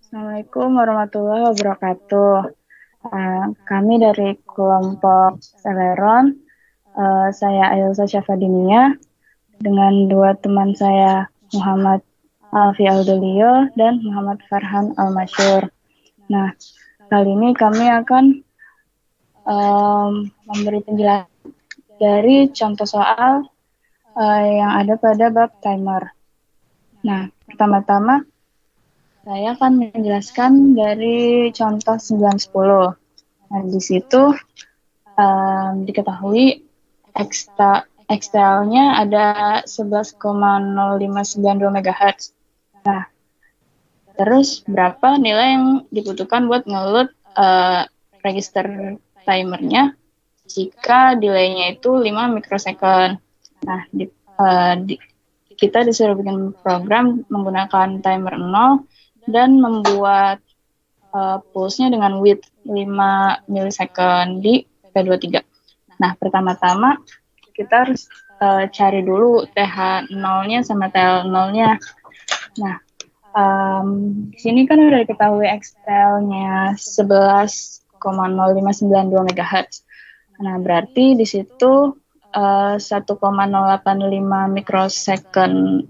Assalamualaikum warahmatullahi wabarakatuh. Kami dari kelompok Celeron, saya Ailsa Syafadinia, dengan dua teman saya Muhammad Alfi Aldolio dan Muhammad Farhan Almasyur. Nah, kali ini kami akan memberi penjelasan dari contoh soal yang ada pada bab timer. Nah, pertama-tama saya akan menjelaskan dari contoh 910. Nah, di situ diketahui XTL-nya ada 11,0592 MHz. Nah, terus berapa nilai yang dibutuhkan buat ngeload register timernya jika delaynya itu 5 mikrosecond. Nah, kita disuruh bikin program menggunakan timer 0 dan membuat pulse-nya dengan width 5 milisecond di P23. Nah, pertama-tama kita harus cari dulu TH0-nya sama TL0-nya. Nah, di sini kan udah diketahui XTL-nya 11,0592 MHz. Nah, berarti di situ 1,085 mikrosecond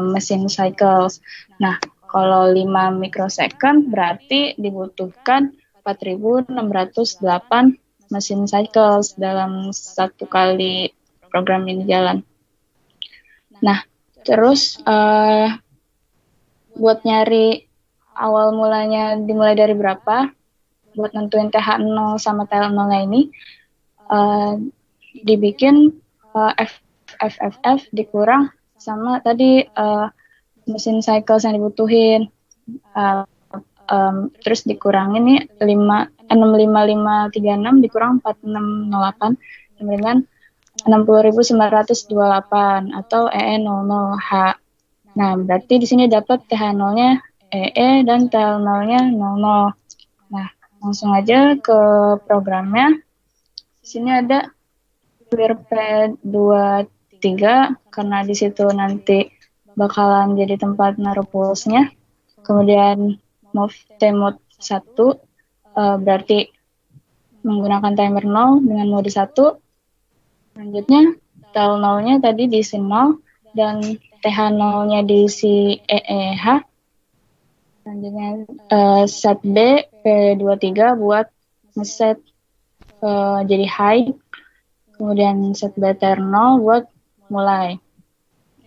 machine cycles. Nah, kalau 5 mikrosecond berarti dibutuhkan 4.608 mesin cycles dalam satu kali program ini jalan. Nah, terus buat nyari awal mulanya dimulai dari berapa, buat nentuin TH0 sama TL0-nya ini, dibikin FFF dikurang sama tadi mesin cycles yang dibutuhin. Terus dikurangin nih 65536 dikurang 4608 dengan 60.928 atau EE00H. Nah, berarti di sini dapat TH0-nya EE dan TL0-nya 00. Nah, langsung aja ke programnya. Di sini ada clear P23 karena di situ nanti bakalan jadi tempat naruh pulse-nya. Kemudian move T-mode 1 berarti menggunakan timer 0 dengan mode 1. Selanjutnya TL0-nya tadi diisi 0 dan TH0-nya diisi EEH. Selanjutnya set B P23 buat ngeset jadi high. Kemudian set BTR 0 buat mulai.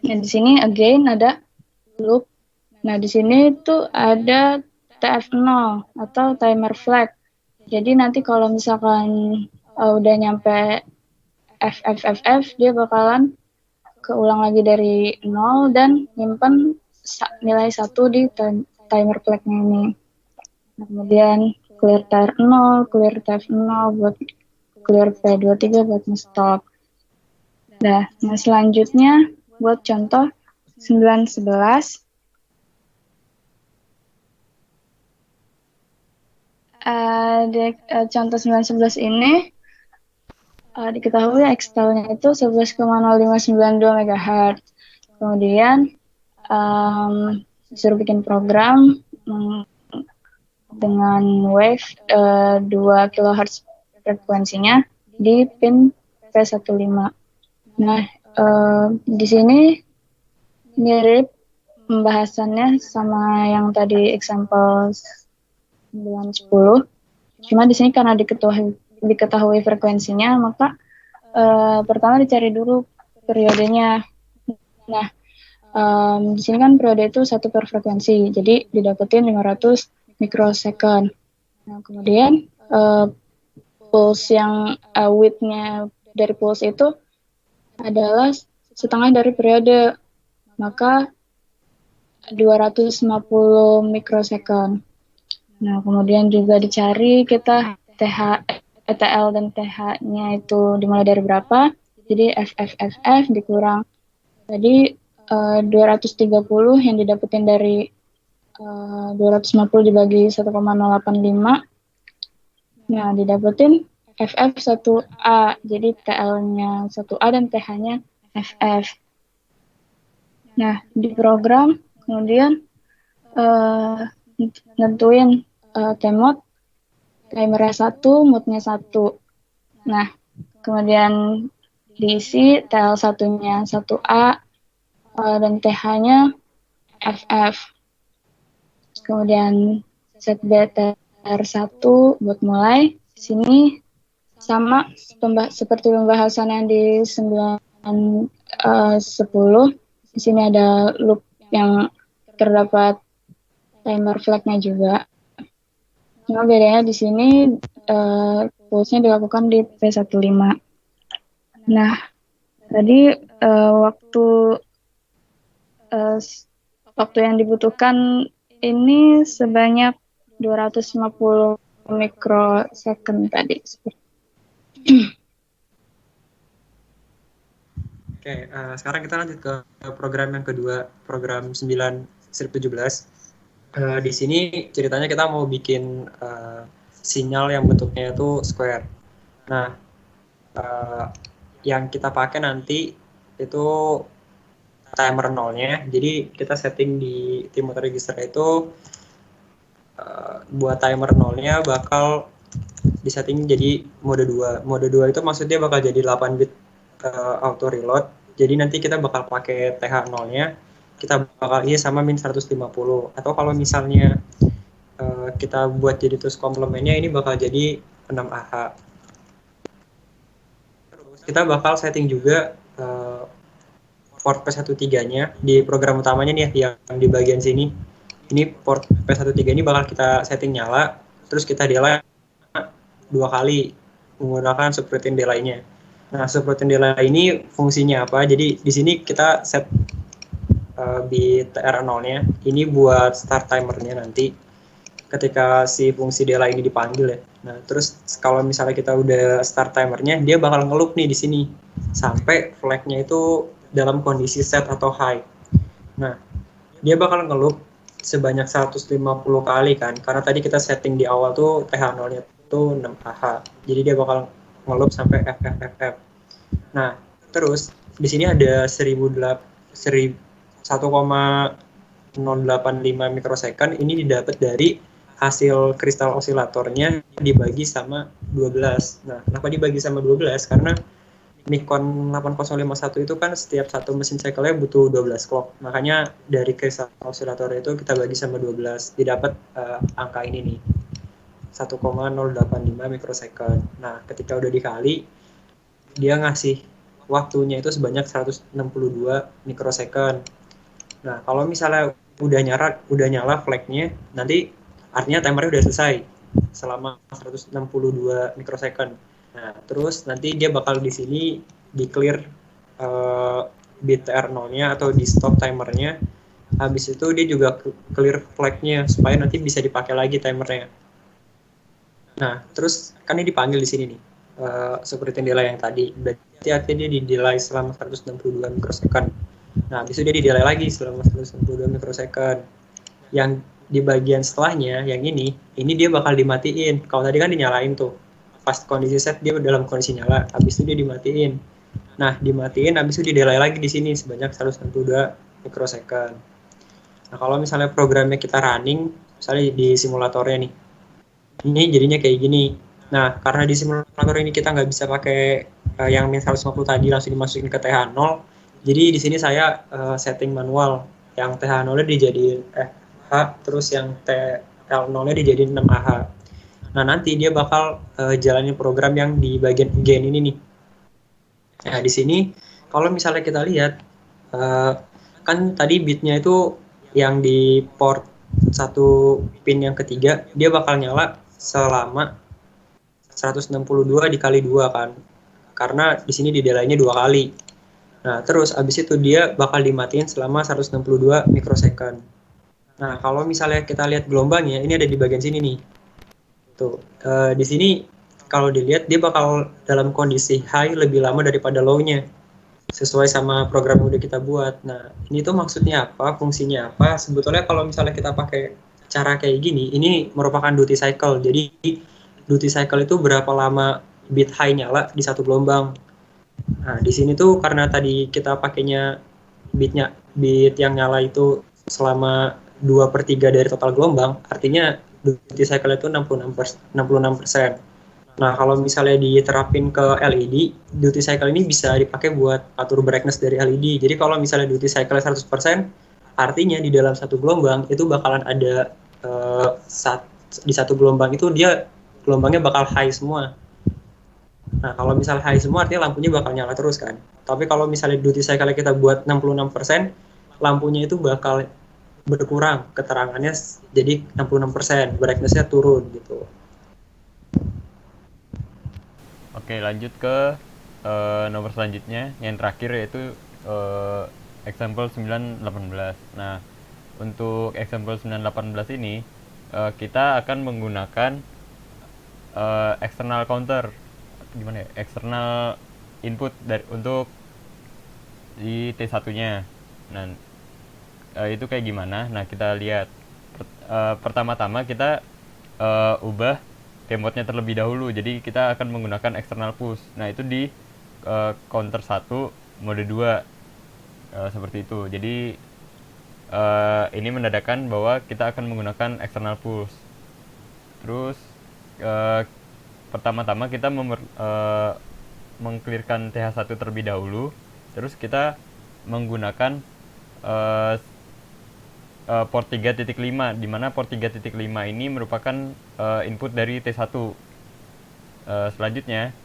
Nah, di sini again ada loop. Nah, di sini tuh ada TF0 atau timer flag. Jadi nanti kalau misalkan udah nyampe FFFF, dia bakalan keulang lagi dari 0 dan nyimpen nilai 1 di timer flag-nya ini. Nah, kemudian clear TR0, clear TF0 buat clear P23 buat nge-stop. Nah, selanjutnya buat contoh 911. Contoh 911 ini diketahui XTL-nya itu 11,0592 MHz. Kemudian disuruh bikin program dengan wave 2 kHz frekuensinya di pin P15. Nah, di sini mirip pembahasannya sama yang tadi example 910. Cuma di sini karena diketahui frekuensinya, maka pertama dicari dulu periodenya. Nah, di sini kan periode itu 1 per frekuensi, jadi didapetin 500 mikrosecond. Nah, kemudian pulse yang width-nya dari pulse itu adalah setengah dari periode, maka 250 mikrosecond. Nah, kemudian juga dicari kita ETL dan TH-nya itu dimulai dari berapa. Jadi FFFF dikurang tadi 230 yang didapetin dari 250 dibagi 1,085. Nah, didapetin FF1A. Jadi TL-nya 1A dan TH-nya FF. Nah, di program kemudian nentuin kemot, timernya 1, moodnya 1. Nah, kemudian diisi TL1-nya 1A dan TH-nya FF. Kemudian set BTR1 buat mulai. Di sini sama seperti pembahasan yang di 9-10. Di sini ada loop yang terdapat timer flag-nya juga. Cuma bedanya di sini pulse-nya dilakukan di P15. Nah, tadi waktu yang dibutuhkan ini sebanyak 250 mikrosecond tadi. Oke, sekarang kita lanjut ke program yang kedua, program 9/17. Di sini ceritanya kita mau bikin sinyal yang bentuknya itu square. Nah, yang kita pakai nanti itu timer 0-nya. Jadi kita setting di timut register itu buat timer 0-nya bakal disetting jadi mode 2. Mode 2 itu maksudnya bakal jadi 8 bit auto reload. Jadi nanti kita bakal pakai TH0-nya, kita bakal isi sama min 150. Atau kalau misalnya kita buat jadi terus komplemennya, ini bakal jadi 6AH. Terus kita bakal setting juga port P13-nya di program utamanya nih yang di bagian sini. Ini port P13 ini bakal kita setting nyala, terus kita delay 2 kali menggunakan subroutine delay-nya. Nah, subroutine delay ini fungsinya apa? Jadi di sini kita set bit TR0-nya. Ini buat start timernya nanti ketika si fungsi delay ini dipanggil ya. Nah, terus kalau misalnya kita udah start timernya, dia bakal ngeloop nih di sini sampai flag-nya itu dalam kondisi set atau high. Nah, dia bakal ngeloop sebanyak 150 kali kan, karena tadi kita setting di awal tuh TH0-nya tuh 6AH. Jadi dia bakal ngeloop sampai FFFF. Nah, terus di sini ada 1,085 mikrosecond. Ini didapat dari hasil kristal osilatornya dibagi sama 12. Nah, kenapa dibagi sama 12? Karena Nikon 8051 itu kan setiap satu mesin cycle-nya butuh 12 clock. Makanya dari kristal osilator itu kita bagi sama 12. Didapat angka ini nih. 1,085 mikrosecond. Nah, ketika udah dikali, dia ngasih waktunya itu sebanyak 162 mikrosecond. Nah, kalau misalnya udah nyala flag-nya, nanti artinya timernya udah selesai selama 162 mikrosecond. Nah, terus nanti dia bakal di sini di clear bit TR0-nya atau di stop timernya. Habis itu dia juga clear flag-nya supaya nanti bisa dipakai lagi timernya. Nah, terus kan ini dipanggil di sini nih, subroutine delay yang tadi. Berarti artinya dia di-delay selama 162 mikrosecond. Nah, habis itu dia di-delay lagi selama 162 mikrosecond. Yang di bagian setelahnya, yang ini dia bakal dimatiin. Kalau tadi kan dinyalain tuh. Pas kondisi set dia dalam kondisi nyala, habis itu dia dimatiin. Nah, dimatiin, habis itu di-delay lagi di sini sebanyak 162 mikrosecond. Nah, kalau misalnya programnya kita running, misalnya di simulatornya nih, ini jadinya kayak gini. Nah, karena di simulator ini kita nggak bisa pakai yang min 150 tadi langsung dimasukin ke TH0, jadi di sini saya setting manual. Yang TH0-nya dijadiin FH, terus yang TL0-nya dijadiin 6AH. Nah, nanti dia bakal jalanin program yang di bagian gain ini nih. Nah, di sini kalau misalnya kita lihat, kan tadi bitnya itu yang di port 1 pin yang ketiga, dia bakal nyala selama 162 dikali 2 kan. Karena di sini di delay-nya 2 kali. Nah, terus abis itu dia bakal dimatiin selama 162 mikrosecond. Nah, kalau misalnya kita lihat gelombangnya, ini ada di bagian sini nih. Tuh, di sini kalau dilihat dia bakal dalam kondisi high lebih lama daripada low-nya. Sesuai sama program yang udah kita buat. Nah, ini tuh maksudnya apa, fungsinya apa? Sebetulnya kalau misalnya kita pakai cara kayak gini, ini merupakan duty cycle. Jadi, duty cycle itu berapa lama bit high nyala di satu gelombang. Nah, di sini tuh karena tadi kita pakainya bit yang nyala itu selama 2/3 dari total gelombang, artinya duty cycle itu 66%. Nah, kalau misalnya diterapin ke LED, duty cycle ini bisa dipakai buat atur brightness dari LED. Jadi kalau misalnya duty cycle 100%, artinya di dalam satu gelombang itu bakalan ada di satu gelombang itu dia gelombangnya bakal high semua. Nah, kalau misalnya high semua artinya lampunya bakal nyala terus kan. Tapi kalau misalnya duty cycle kita buat 66%, lampunya itu bakal berkurang keterangannya jadi 66%, brightness-nya turun gitu. Oke, lanjut ke nomor selanjutnya yang terakhir yaitu example 918. Nah, untuk example 918 ini kita akan menggunakan external counter, gimana ya? External input dari untuk di T1-nya. Nah, itu kayak gimana? Nah, kita lihat. Pertama-tama kita ubah keyboardnya terlebih dahulu. Jadi kita akan menggunakan external push. Nah, itu di counter 1 mode 2 seperti itu. Jadi ini menandakan bahwa kita akan menggunakan external push. Terus pertama-tama kita mengclearkan TH1 terlebih dahulu. Terus kita menggunakan port 3.5, di mana port 3.5 ini merupakan input dari T1. Selanjutnya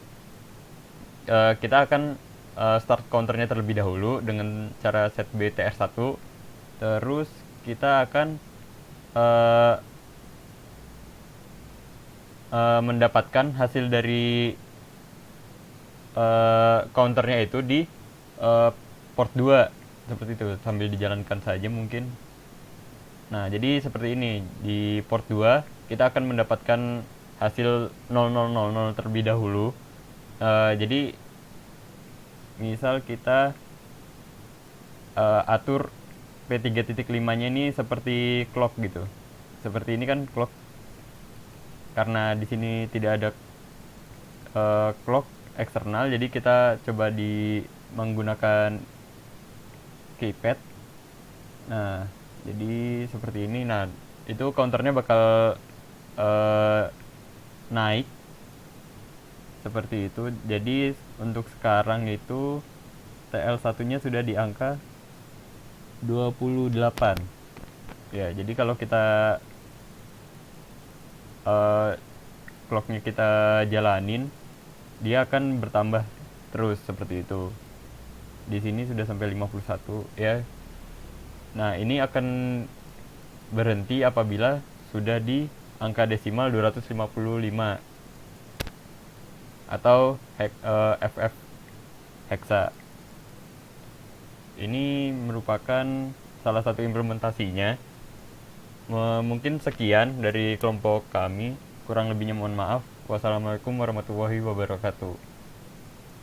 kita akan start counternya terlebih dahulu dengan cara set BTR1. Terus kita akan mendapatkan hasil dari counternya itu di port 2 seperti itu, sambil dijalankan saja mungkin. Nah, jadi seperti ini. Di port 2 kita akan mendapatkan hasil 0000 terlebih dahulu. Jadi misal kita atur P3.5-nya ini seperti clock gitu. Seperti ini kan clock. Karena di sini tidak ada clock eksternal, jadi kita coba menggunakan keypad. Nah, jadi seperti ini. Nah, itu counternya bakal naik seperti itu. Jadi untuk sekarang itu TL1-nya sudah di angka 28. Ya, jadi kalau kita clocknya kita jalanin, dia akan bertambah terus seperti itu. Di sini sudah sampai 51 ya. Nah, ini akan berhenti apabila sudah di angka desimal 255 atau FF hexa. Ini merupakan salah satu implementasinya. Mungkin sekian dari kelompok kami. Kurang lebihnya mohon maaf. Wassalamualaikum warahmatullahi wabarakatuh.